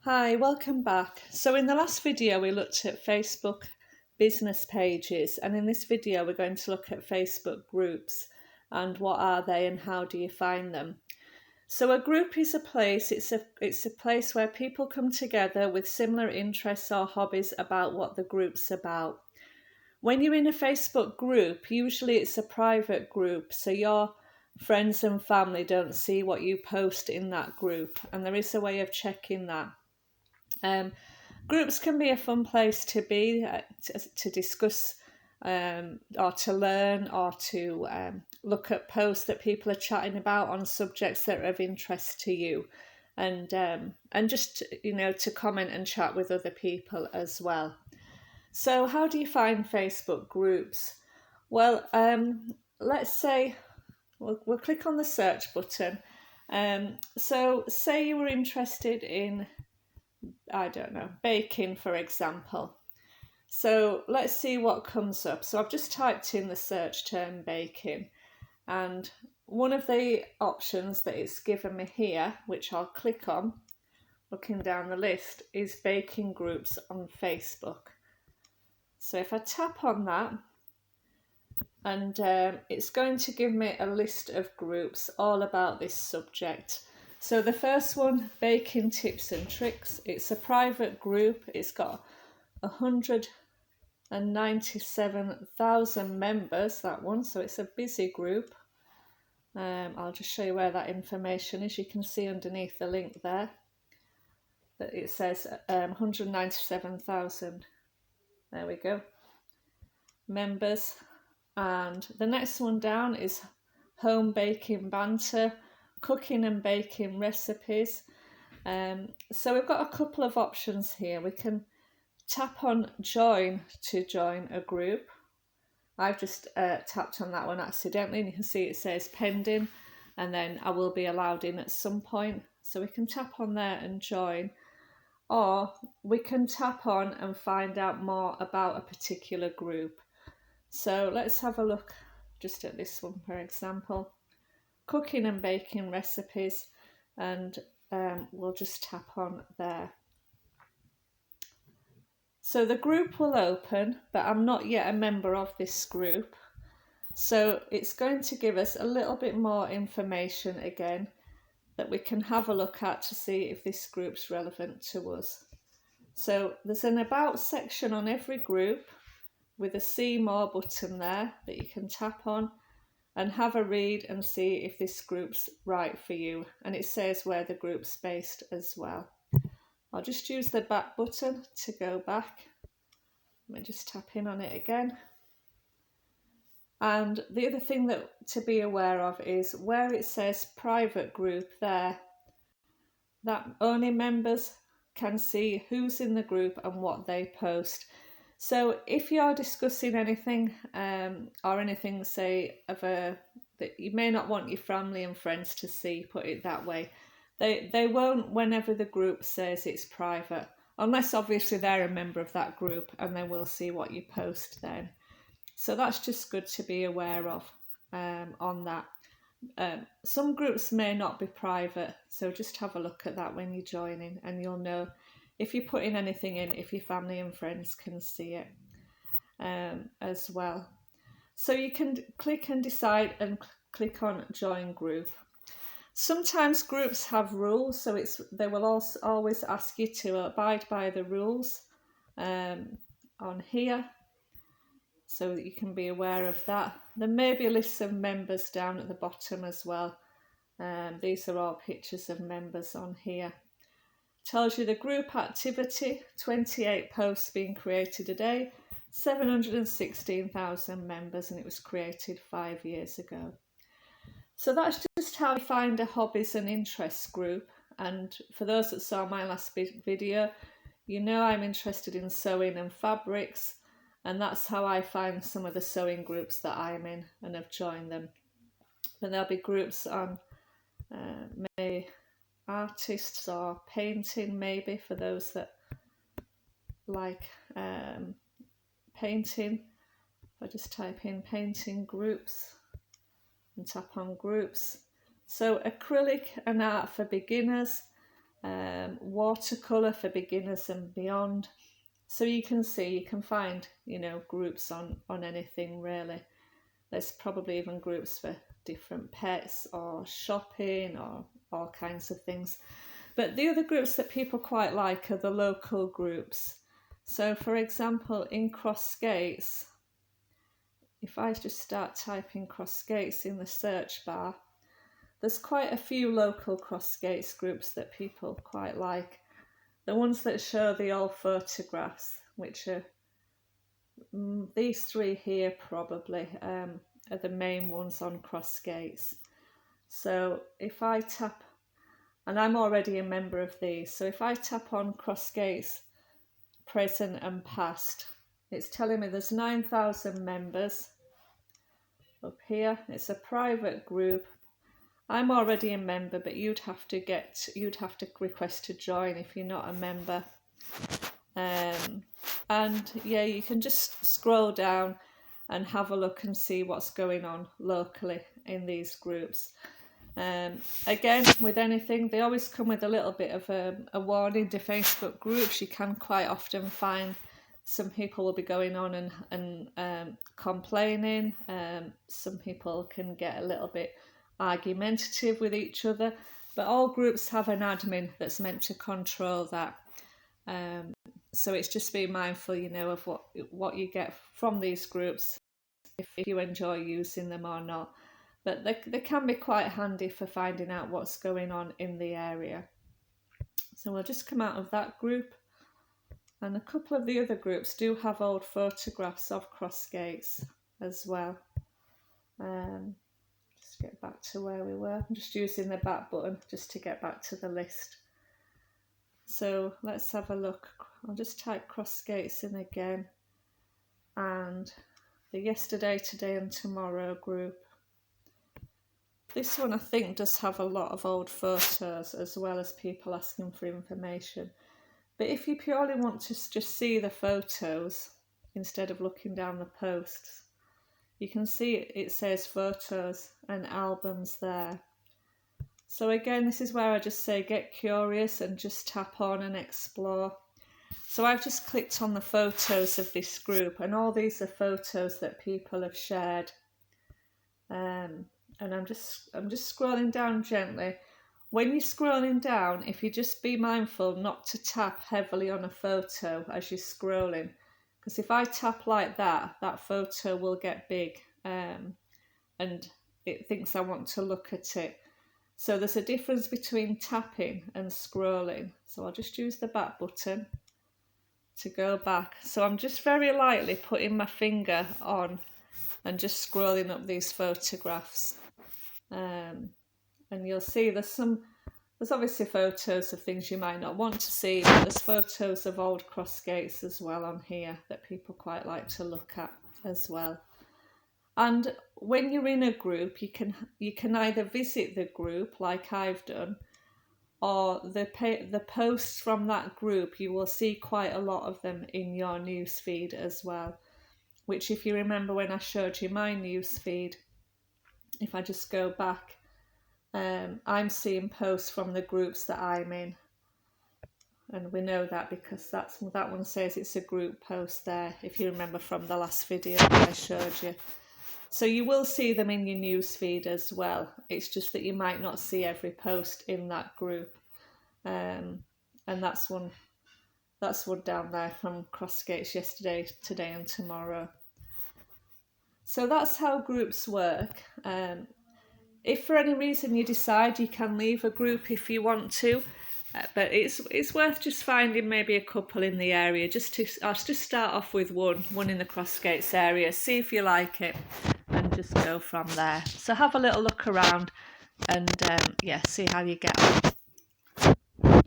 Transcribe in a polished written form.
Hi, welcome back. So in the last video we looked at Facebook business pages, and in this video we're going to look at Facebook groups and what are they and how do you find them. So a group is a place, it's a place where people come together with similar interests or hobbies about what the group's about. When you're in a Facebook group, usually it's a private group, so your friends and family don't see what you post in that group, and there is a way of checking that. Groups can be a fun place to be, to discuss or to learn or to look at posts that people are chatting about on subjects that are of interest to you, and just to comment and chat with other people as well. So how do you find Facebook groups? Well, let's say we'll click on the search button. So say you were interested in, I don't know, baking, for example. So let's see what comes up. So I've just typed in the search term baking, and one of the options that it's given me here, which I'll click on, looking down the list, is baking groups on Facebook. So if I tap on that, and it's going to give me a list of groups all about this subject. So the first one, Baking Tips and Tricks, it's a private group. It's got 197,000 members, that one, so it's a busy group. I'll just show you where that information is. You can see underneath the link there that it says 197,000. There we go, members. And the next one down is Home Baking Banter, cooking and baking recipes. So we've got a couple of options here. We can tap on join to join a group. I've just tapped on that one accidentally, and you can see it says pending, and then I will be allowed in at some point. So we can tap on there and join, or we can tap on and find out more about a particular group. So let's have a look just at this one, for example, cooking and baking recipes, and we'll just tap on there. So the group will open, but I'm not yet a member of this group, so it's going to give us a little bit more information again that we can have a look at to see if this group's relevant to us. So there's an about section on every group with a see more button there that you can tap on and have a read and see if this group's right for you, and it says where the group's based as well. I'll just use the back button to go back. Let me just tap in on it again. And the other thing to be aware of is where it says private group there, that only members can see who's in the group and what they post. So if you're discussing anything or anything, say, that you may not want your family and friends to see, put it that way, they won't whenever the group says it's private, unless obviously they're a member of that group, and they will see what you post then. So that's just good to be aware of on that. Some groups may not be private, so just have a look at that when you're joining, and you'll know if you're putting anything in, if your family and friends can see it as well. So you can click and decide and click on join group. Sometimes groups have rules, so they will also always ask you to abide by the rules on here, so that you can be aware of that. There may be lists of members down at the bottom as well. These are all pictures of members on here. Tells you the group activity, 28 posts being created a day, 716,000 members, and it was created 5 years ago. So that's just how you find a hobbies and interests group. And for those that saw my last video, you know I'm interested in sewing and fabrics, and that's how I find some of the sewing groups that I'm in and have joined them. And there'll be groups on maybe artists or painting, maybe for those that like painting. If I just type in painting groups and tap on groups. So acrylic and art for beginners, watercolour for beginners and beyond. So you can see, you can find, groups on anything really. There's probably even groups for different pets or shopping or all kinds of things. But the other groups that people quite like are the local groups. So for example, in Crossgates, if I just start typing Crossgates in the search bar, there's quite a few local Crossgates groups that people quite like. The ones that show the old photographs, which are these three here probably, are the main ones on Crossgates. So if I tap, and I'm already a member of these, so if I tap on Crossgates present and past, it's telling me there's 9,000 members up here. It's a private group. I'm already a member, but you'd have to request to join if you're not a member. And yeah, you can just scroll down and have a look and see what's going on locally in these groups. Again, with anything, they always come with a little bit of a warning to Facebook groups. You can quite often find some people will be going on and complaining. Some people can get a little bit argumentative with each other, but all groups have an admin that's meant to control that. So it's just being mindful, of what you get from these groups, if you enjoy using them or not. But they can be quite handy for finding out what's going on in the area. So we'll just come out of that group. And a couple of the other groups do have old photographs of Crossgates as well. Just get back to where we were. I'm just using the back button just to get back to the list. So let's have a look. I'll just type Crossgates in again. And the yesterday, today and tomorrow group. This one I think does have a lot of old photos as well as people asking for information. But if you purely want to just see the photos instead of looking down the posts, you can see it says photos and albums there. So again, this is where I just say get curious and just tap on and explore. So I've just clicked on the photos of this group, and all these are photos that people have shared. And I'm just scrolling down gently. When you're scrolling down, if you just be mindful not to tap heavily on a photo as you're scrolling, because if I tap like that, that photo will get big and it thinks I want to look at it. So there's a difference between tapping and scrolling. So I'll just use the back button to go back. So I'm just very lightly putting my finger on and just scrolling up these photographs. And you'll see there's obviously photos of things you might not want to see, but there's photos of old Crossgates as well on here that people quite like to look at as well. And when you're in a group, you can either visit the group like I've done, or the posts from that group, you will see quite a lot of them in your newsfeed as well, which if you remember when I showed you my newsfeed, if I just go back, I'm seeing posts from the groups that I'm in, and we know that because that one says it's a group post there, if you remember from the last video that I showed you. So you will see them in your newsfeed as well. It's just that you might not see every post in that group, and that's one down there from Crossgates yesterday, today and tomorrow. So that's how groups work. If for any reason you decide, you can leave a group if you want to, but it's worth just finding maybe a couple in the area. I'll just start off with one in the Crossgates area, see if you like it, and just go from there. So have a little look around and see how you get on.